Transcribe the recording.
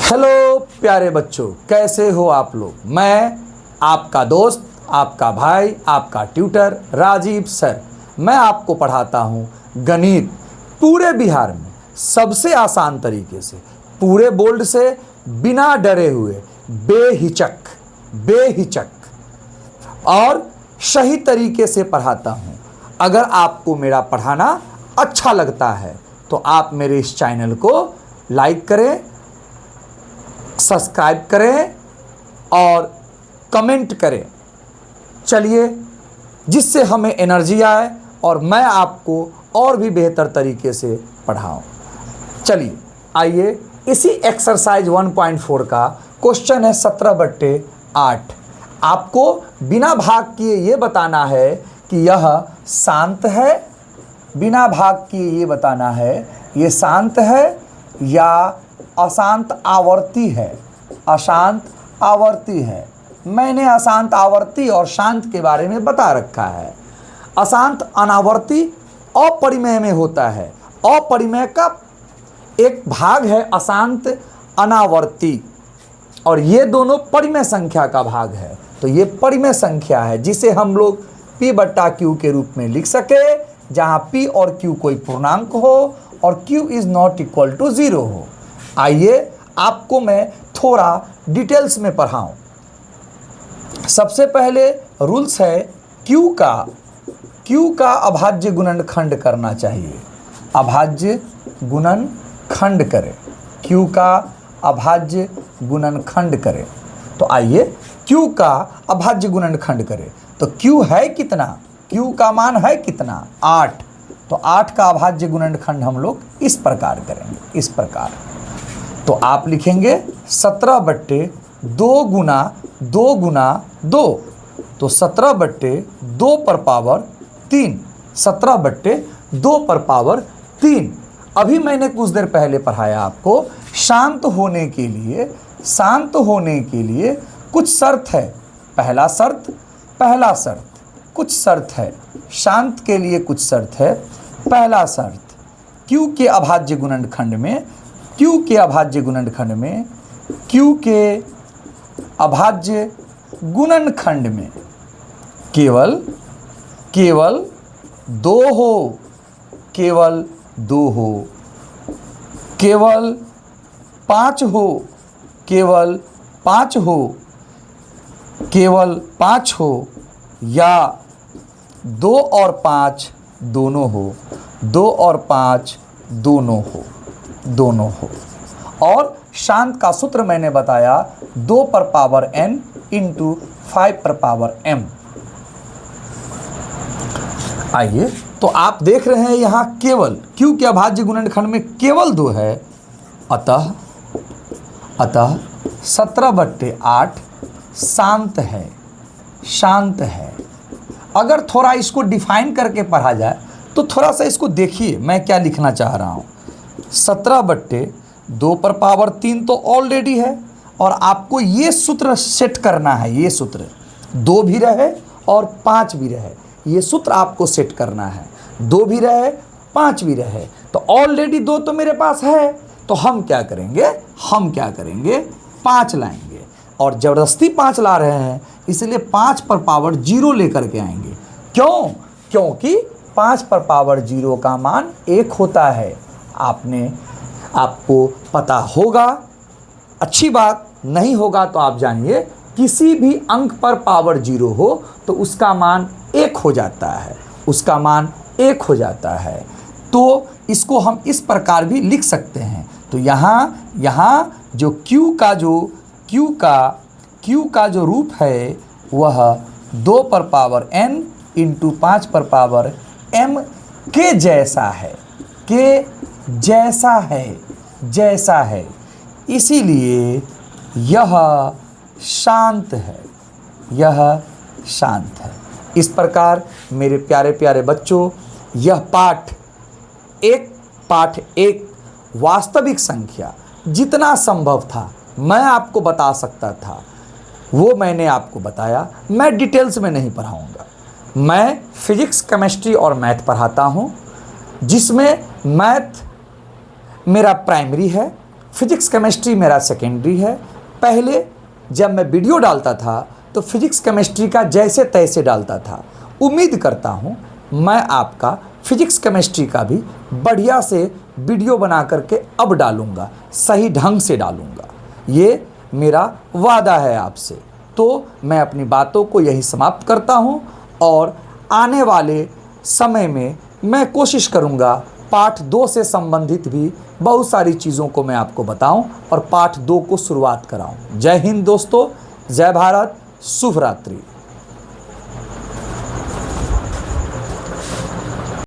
Hello प्यारे बच्चों, कैसे हो आप लोग। मैं आपका दोस्त, आपका भाई, आपका ट्यूटर राजीव सर। मैं आपको पढ़ाता हूँ गणित पूरे बिहार में सबसे आसान तरीके से, पूरे बोल्ड से, बिना डरे हुए, बेहिचक बेहिचक और सही तरीके से पढ़ाता हूँ। अगर आपको मेरा पढ़ाना अच्छा लगता है तो आप मेरे इस चैनल को लाइक करें, सब्सक्राइब करें और कमेंट करें। चलिए, जिससे हमें एनर्जी आए और मैं आपको और भी बेहतर तरीके से पढ़ाऊं। चलिए आइए, इसी एक्सरसाइज 1.4 का क्वेश्चन है 17/8। आपको बिना भाग किए ये बताना है कि यह शांत है, बिना भाग किए ये बताना है ये शांत है या अशांत आवर्ती है। अशांत आवर्ती है। मैंने अशांत आवर्ती और शांत के बारे में बता रखा है। अशांत अनावर्ती अपरिमेय में होता है। अपरिमेय का एक भाग है अशांत अनावर्ती, और ये दोनों परिमेय संख्या का भाग है। तो ये परिमेय संख्या है जिसे हम लोग P/Q के रूप में लिख सके, जहां P और Q कोई पूर्णांक हो और Q is not equal to 0 हो। आइए आपको मैं थोड़ा डिटेल्स में पढ़ाऊं। सबसे पहले रूल्स है Q का अभाज्य गुणनखंड करना चाहिए। अभाज्य गुणनखंड करें, Q का अभाज्य गुणनखंड करें। तो आइए Q का अभाज्य गुणनखंड करें। तो Q है कितना? Q का मान है कितना? 8। तो 8 का अभाज्य गुणनखंड हम लोग इस प्रकार करेंगे, इस प्रकार। तो आप लिखेंगे 17/2 गुना 2 गुना 2। तो 17/2 पर पावर 3। 17/2 पर पावर 3। अभी मैंने कुछ देर पहले पढ़ाया आपको, शांत होने के लिए कुछ शर्त है। पहला शर्त कुछ शर्त है। शांत के लिए कुछ शर्त है। पहला शर्त, Q के अभाज्य गुणनखंड में केवल 2 हो, केवल 2 हो, केवल 5 हो, केवल 5 हो, केवल 5 हो, या 2 और 5 दोनों हो, 2 और 5 दोनों हो। और शांत का सूत्र मैंने बताया 2 पर पावर n इंटू 5 पर पावर m। आइए, तो आप देख रहे हैं यहाँ केवल Q के अभाज्य गुणनखंड में केवल 2 है। अतः 17/8 शांत है। अगर थोड़ा इसको डिफाइन करके पढ़ा जाए तो थोड़ा सा इसको देखिए मैं क्या लिखना चाह रहा हूँ। 17/2 पर पावर 3 तो ऑलरेडी है, और आपको ये सूत्र सेट करना है। ये सूत्र 2 भी रहे और 5 भी रहे, ये सूत्र आपको सेट करना है। 2 भी रहे, 5 भी रहे, तो ऑलरेडी 2 तो मेरे पास है। तो हम क्या करेंगे 5 लाएंगे, और ज़बरदस्ती 5 ला रहे हैं इसलिए 5 पर पावर 0 लेकर के आएंगे। क्यों? क्योंकि 5 पर पावर 0 का मान 1 होता है। आपको पता होगा, अच्छी बात नहीं होगा तो आप जानिए, किसी भी अंक पर पावर 0 हो तो उसका मान 1 हो जाता है, उसका मान 1 हो जाता है। तो इसको हम इस प्रकार भी लिख सकते हैं। तो यहाँ जो Q का जो रूप है वह 2 पर पावर n इंटू 5 पर पावर m के जैसा है। इसीलिए यह शांत है। इस प्रकार मेरे प्यारे प्यारे बच्चों, यह पाठ एक वास्तविक संख्या जितना संभव था मैं आपको बता सकता था वो मैंने आपको बताया। मैं डिटेल्स में नहीं पढ़ाऊंगा। मैं फिजिक्स, केमिस्ट्री और मैथ पढ़ाता हूँ, जिसमें मैथ मेरा प्राइमरी है, फिजिक्स केमिस्ट्री मेरा सेकेंडरी है। पहले जब मैं वीडियो डालता था तो फिजिक्स केमिस्ट्री का जैसे तैसे डालता था। उम्मीद करता हूँ मैं आपका फिजिक्स केमिस्ट्री का भी बढ़िया से वीडियो बना करके अब डालूँगा, सही ढंग से डालूँगा। ये मेरा वादा है आपसे। तो मैं अपनी बातों को यही समाप्त करता हूँ और आने वाले समय में मैं कोशिश करूँगा पाठ 2 से संबंधित भी बहुत सारी चीज़ों को मैं आपको बताऊं और पाठ 2 को शुरुआत कराऊं। जय हिंद दोस्तों, जय भारत, शुभ रात्रि।